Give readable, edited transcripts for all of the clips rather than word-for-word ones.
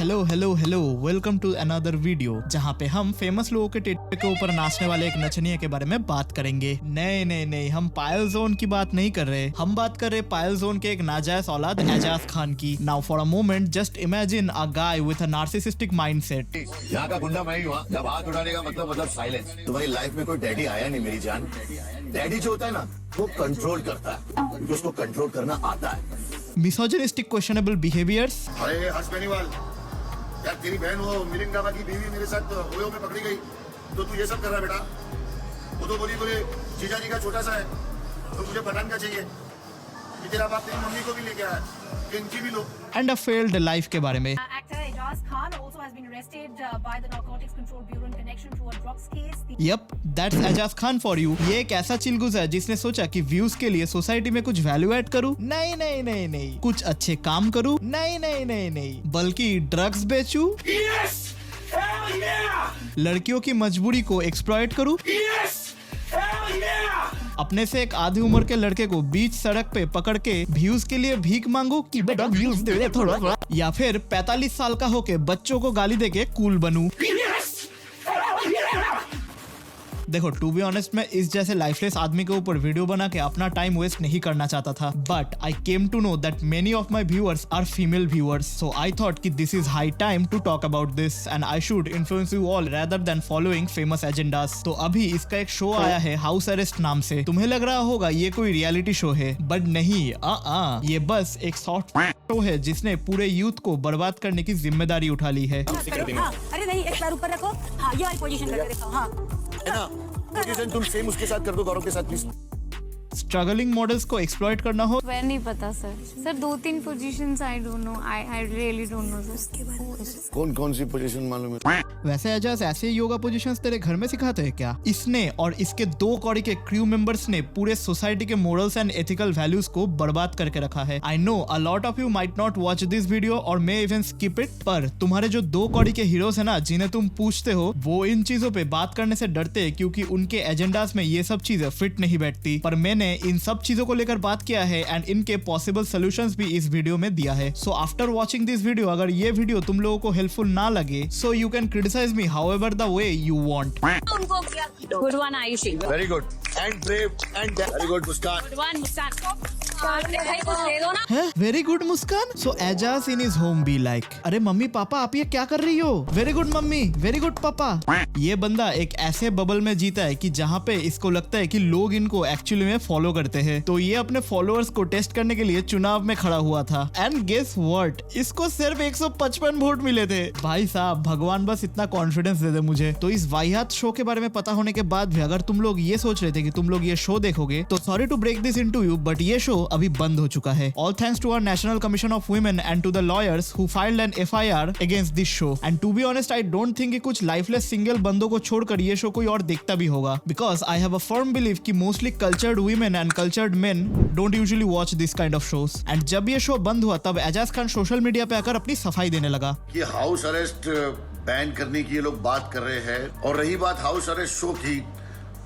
Hello hello hello, welcome to another video जहाँ पे हम फेमस लोगों के टिट्टे के ऊपर नाचने वाले एक नचनिया के बारे में बात करेंगे। नहीं, हम पायल जोन की बात नहीं कर रहे, हम बात कर रहे पायल जोन के एक नाजायज औलाद एजाज खान की। Now for a moment just imagine a guy with a narcissistic mindset. यहाँ का गुंडा मैं ही हुआ, जब हाथ उठाने का मतलब साइलेंस। तुम्हारी लाइफ में कोई डैडी आया नहीं मेरी जान। डैडी जो होता है ना, वो कंट्रोल करता है, क्योंकि उसको कंट्रोल करना आता है। Misogynistic questionable behaviours. अरे हर्ष बेनीवाल, यार तेरी बहन वो मिलिंद गाबा की बीवी मेरे साथ ओयो में पकड़ी गई, तो तू ये सब कर रहा है बेटा। वो तो बोले जीजा जी का छोटा सा है, तो मुझे पठान का चाहिए। ये तेरा बाप तेरी मम्मी को भी लेके आया, इनकी भी लो। एंड अ फेल्ड लाइफ के बारे में। Actor Ejaz Khan also has been arrested by the Narcotics Control Bureau in connection to a drugs case. Yup, that's Ajaz Khan for you. ये एक ऐसा चिलगुज है जिसने सोचा कि व्यूज के लिए सोसाइटी में कुछ वैल्यू ऐड करूं। नहीं, कुछ अच्छे काम करूं। नहीं, बल्कि ड्रग्स बेचूं। Yes! Hell yeah! लड़कियों की मजबूरी को एक्सप्लॉइट करूं। Yes! Hell yeah! अपने से एक आधी उम्र के लड़के को बीच सड़क पे पकड़ के व्यूज के लिए भीख मांगू कि बेटा व्यूज दे दे थोड़ा, या फिर 45 साल का होके बच्चों को गाली देके कूल बनूं। Yes! Hell yeah! देखो, टू बी ऑनेस्ट, मैं इस जैसे लाइफलेस आदमी के ऊपर वीडियो बना के अपना टाइम वेस्ट नहीं करना चाहता था, but I came to know that many of my viewers are female viewers, so I thought कि this is high time to talk about this and I should influence you all rather than following famous agendas. तो अभी इसका एक show आया है house arrest नाम से। तुम्हें लग रहा होगा ये कोई रियलिटी शो है, बट नहीं, ये बस एक सॉफ्ट शो है जिसने पूरे यूथ को बर्बाद करने की जिम्मेदारी उठा ली है। हाँ, अरे नहीं, एक पैर ऊपर रखो। हाँ, ये वाली पोजीशन करके दिखाओ। हाँ, है ना? पोजीशन तुम सेम उसके साथ कर दो, गौरव के साथ प्लीज। स्ट्रगलिंग मॉडल्स को एक्सप्लॉइट करना हो। वह नहीं पता sir 2-3 positions I don't know, I really don't know sir. कौन सी पोजीशन मालूम है? वैसे एजाज ऐसे योगा पोजीशंस तेरे घर में सिखाते हैं क्या? इसने और इसके 2 कौड़ी के क्रू मेंबर्स ने पूरे सोसाइटी के मोरल्स एंड एथिकल वैल्यूज को बर्बाद करके रखा है। I know a lot of you might not watch this video और मे इवन स्किप इट, पर तुम्हारे जो 2 कौड़ी के हीरोज है ना, जिन्हें तुम पूछते हो, वो इन चीजों पे बात करने से डरते हैं क्योंकि उनके एजेंडास में ये सब चीजें फिट नहीं बैठती। पर मैंने इन सब चीजों को लेकर बात किया है एंड इनके पॉसिबल सॉल्यूशंस भी इस वीडियो में दिया है। So after watching this video, अगर ये वीडियो तुम लोगों को हेल्पफुल ना लगे, so you can criticise me however the way you want. Good one Ayushi. Very good and brave and very good Muskan. Good one Muskan. भाई कुछ दे दो ना। है very good Muskan. So Eijaz in his home be like, अरे मम्मी पापा आप ये क्या कर रही हो? Very good mummy, very good पापा। ये बंदा एक ऐसे बबल में जीता है कि जहाँ पे इसको लगता है कि लोग इनको एक्चुअली में फॉलो करते हैं, तो ये अपने फॉलोअर्स को टेस्ट करने के लिए चुनाव में खड़ा हुआ था एंड गेस व्हाट, इसको सिर्फ 155 वोट मिले थे। भाई साहब, भगवान बस इतना कॉन्फिडेंस दे दे मुझे। तो इस वाहियात शो के बारे में पता होने के बाद भी अगर तुम लोग ये सोच रहे थे कि तुम लोग ये शो देखोगे, तो sorry to break this into you, but ये शो अभी बंद हो चुका है। All thanks to our national commission of women and to the lawyers who filed an FIR against this show. And to be honest, I don't think कि कुछ lifeless single बंदों को छोड़कर ये शो कोई और देखता भी होगा, because I have a firm believe कि mostly cultured women and cultured men don't usually watch this kind of shows. And जब ये शो बंद हुआ, तब एजाज खान सोशल मीडिया पे आकर अपनी सफाई देने लगा। ये हाउस अरेस्ट बैन करने की ये लोग बात कर रहे हैं, और रही बात हाउस अरेस्ट शो की,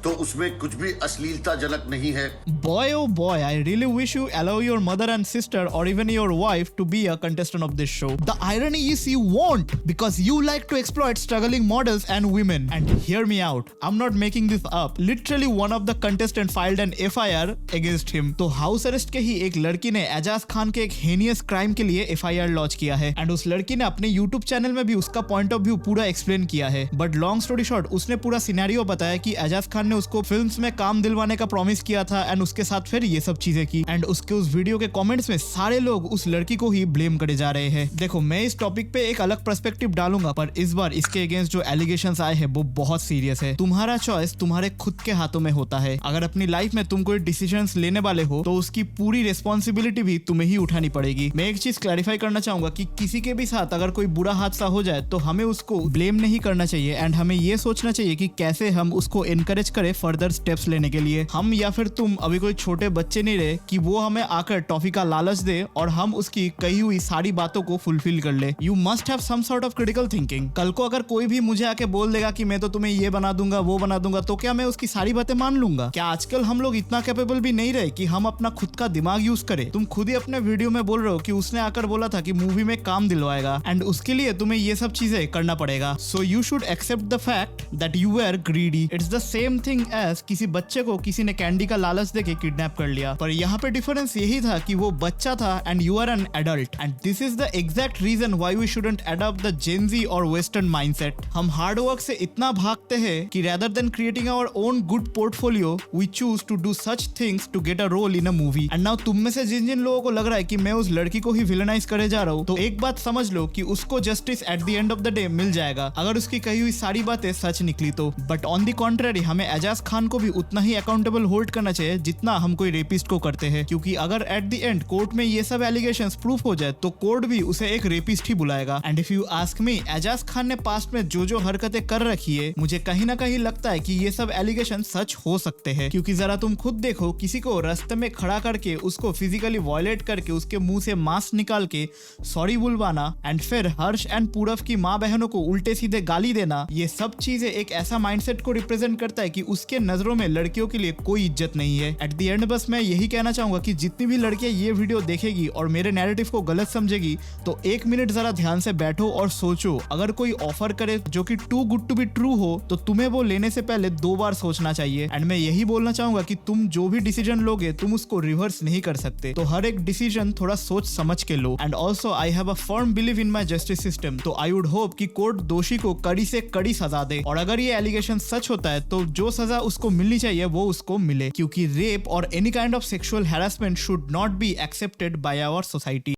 तो उसमें कुछ भी अश्लीलता जनक नहीं है। Boy oh boy, I really wish you allow your mother and sister or even your wife to be a contestant of this show. The irony is you won't, because you like to exploit struggling models and women. And hear me out, I'm not making this up. Literally one of the contestants filed an FIR against him. तो house arrest के ही एक लड़की ने एजाज खान के एक हेनियस crime के लिए FIR launch किया है एंड उस लड़की ने अपने YouTube चैनल में भी उसका पॉइंट ऑफ व्यू पूरा एक्सप्लेन किया है। बट लॉन्ग स्टोरी शॉर्ट, उसने पूरा सिनेरियो बताया कि एजाज खान ने उसको फिल्म्स में काम दिलवाने का प्रॉमिस किया था एंड उसके साथ फिर ये सब चीजें की, एंड उसके उस वीडियो के कमेंट्स में सारे लोग उस लड़की को ही ब्लेम करे जा रहे हैं। देखो, मैं इस टॉपिक पे एक अलग पर्सपेक्टिव डालूंगा, पर इस बार इसके अगेंस्ट जो एलिगेशंस आए हैं वो बहुत सीरियस है। तुम्हारा चॉइस तुम्हारे खुद के हाथों में होता है। अगर अपनी लाइफ में तुम कोई डिसीजंस लेने वाले हो, तो उसकी पूरी रिस्पॉन्सिबिलिटी भी तुम्हें ही उठानी पड़ेगी। मैं एक चीज क्लैरिफाई करना चाहूंगा कि किसी के भी साथ अगर कोई बुरा हादसा हो जाए, तो हमें उसको ब्लेम नहीं करना चाहिए एंड हमें ये सोचना चाहिए कि कैसे हम उसको एनकरेज करे फर्दर स्टेप्स लेने के लिए। हम या फिर तुम अभी कोई छोटे बच्चे नहीं रहे कि वो हमें आकर टॉफी का लालच दे और हम उसकी कही हुई सारी बातों को फुलफिल कर ले। You must have some sort of critical thinking. कल को अगर कोई भी मुझे आके बोल देगा कि मैं तो तुम्हें ये बना दूंगा वो बना दूंगा, तो क्या मैं उसकी सारी बातें मान लूंगा? क्या आजकल हम लोग इतना कैपेबल भी नहीं रहे कि हम अपना खुद का दिमाग यूज करें? तुम खुद ही अपने वीडियो में बोल रहे हो कि उसने आकर बोला था कि मूवी में काम दिलवाएगा एंड उसके लिए तुम्हें ये सब चीजें करना पड़ेगा। So you should accept the fact that you are greedy. It's the same thing as किसी बच्चे को किसी ने कैंडी का लालच देके किडनैप कर लिया, पर यहाँ पे डिफरेंस यही था कि वो बच्चा था and you are an adult, and this is the exact reason why we shouldn't adopt the Gen Z और वेस्टर्न माइंडसेट। हम हार्ड वर्क से इतना भागते हैं कि rather than creating our own good portfolio, we choose to do such things to get a role in a movie. And now तुम में से जिन जिन लोगों को लग रहा है कि मैं उस लड़की को ही विलेनाइज करे जा रहा हूँ, तो एक बात समझ लो कि उसको justice at the end of the day meal जाएगा अगर उसकी कही हुई सारी बातें सच निकली तो। बट ऑन द कॉन्ट्रेरी हमें एजाज खान को भी उतना ही अकाउंटेबल होल्ड करना चाहिए जितना हम कोई रेपिस्ट को करते हैं, क्योंकि अगर एट द एंड कोर्ट में ये सब एलिगेशंस प्रूफ हो जाए तो कोर्ट भी उसे एक रेपिस्ट ही बुलाएगा। And if you ask me, Eijaz Khan ने पास्ट में जो हरकतें कर रखी है, मुझे कहीं ना कहीं लगता है कि ये सब एलिगेशन सच हो सकते हैं। क्योंकि जरा तुम खुद देखो, किसी को रास्ते में खड़ा करके उसको फिजिकली वायलेट करके उसके मुंह से मांस निकाल के सॉरी बुलवाना एंड फिर हर्ष एंड पूरव की माँ बहनों को उल्टे सीधे गाली देना, ये सब चीजें एक ऐसा माइंडसेट को रिप्रेजेंट करता है कि उसके नजरों में लड़कियों के लिए कोई इज्जत नहीं है। एट द एंड बस मैं यही कहना चाहूंगा कि जितनी भी लड़कियां ये वीडियो देखेगी और मेरे नैरेटिव को गलत समझेगी, तो एक मिनट जरा ध्यान से बैठो और सोचो, अगर कोई ऑफर करे जो कि too good to be true हो तो तुम्हें वो लेने से पहले 2 बार सोचना चाहिए। एंड मैं यही बोलना चाहूंगा कि तुम जो भी डिसीजन लोगे तुम उसको रिवर्स नहीं कर सकते, तो हर एक डिसीजन थोड़ा सोच समझ के लो। And also I have a firm believe in my justice system, तो आई वुड होप कि कोर्ट दोषी को कड़ी से कड़ी सजा दे, और अगर ये एलिगेशन सच होता है तो जो सजा उसको मिलनी चाहिए वो उसको मिले, क्योंकि रेप और any kind of sexual harassment should not be accepted by our society.